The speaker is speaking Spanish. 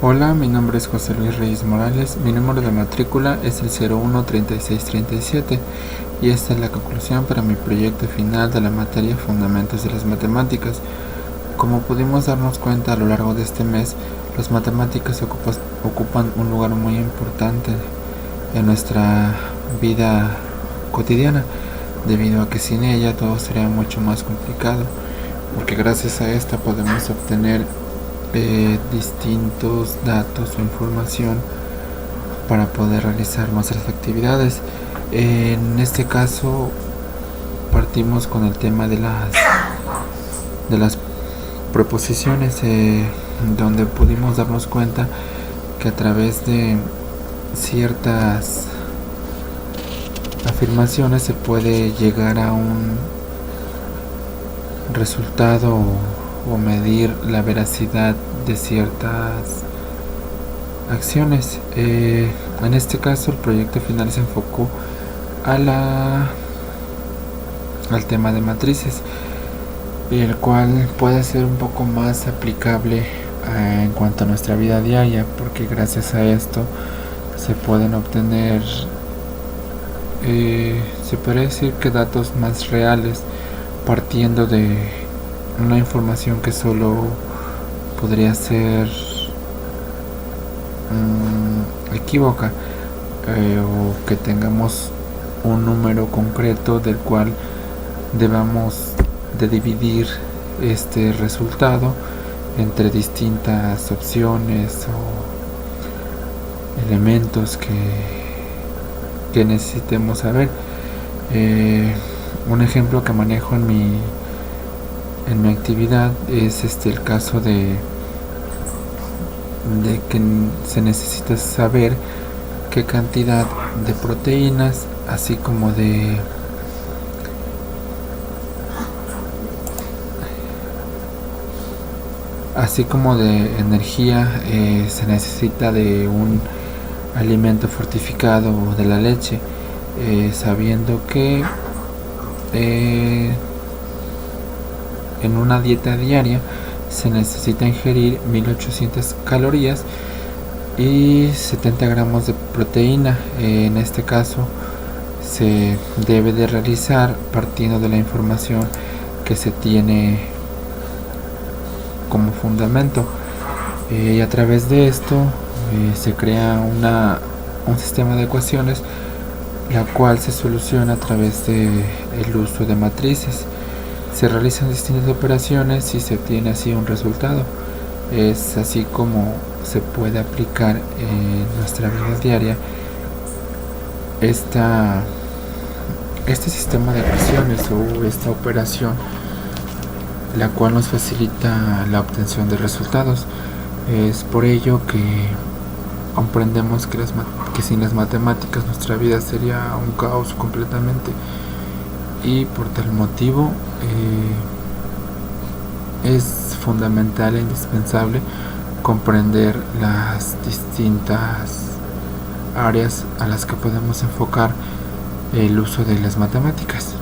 Hola, mi nombre es José Luis Reyes Morales, mi número de matrícula es el 013637 y esta es la conclusión para mi proyecto final de la materia Fundamentos de las Matemáticas. Como pudimos darnos cuenta a lo largo de este mes, las matemáticas ocupan un lugar muy importante en nuestra vida cotidiana, debido a que sin ella todo sería mucho más complicado, porque gracias a esta podemos obtener distintos datos o información para poder realizar nuestras actividades. En este caso partimos con el tema de las preposiciones, donde pudimos darnos cuenta que a través de ciertas afirmaciones se puede llegar a un resultado o medir la veracidad de ciertas acciones. En este caso el proyecto final se enfocó al tema de matrices, el cual puede ser un poco más aplicable en cuanto a nuestra vida diaria, porque gracias a esto se pueden obtener, se podría decir que datos más reales, partiendo de una información que solo podría ser equívoca, o que tengamos un número concreto del cual debamos de dividir este resultado entre distintas opciones o elementos que necesitemos saber. Un ejemplo que manejo en mi actividad es el caso de que se necesita saber qué cantidad de proteínas, así como de energía se necesita de un alimento fortificado o de la leche, sabiendo que en una dieta diaria se necesita ingerir 1800 calorías y 70 gramos de proteína. En este caso se debe de realizar partiendo de la información que se tiene como fundamento, y a través de esto se crea un sistema de ecuaciones, la cual se soluciona a través del uso de matrices. Se realizan distintas operaciones y se obtiene así un resultado. Es así como se puede aplicar en nuestra vida diaria este sistema de ecuaciones o esta operación, la cual nos facilita la obtención de resultados. Es por ello que comprendemos que sin las matemáticas nuestra vida sería un caos completamente, y por tal motivo es fundamental e indispensable comprender las distintas áreas a las que podemos enfocar el uso de las matemáticas.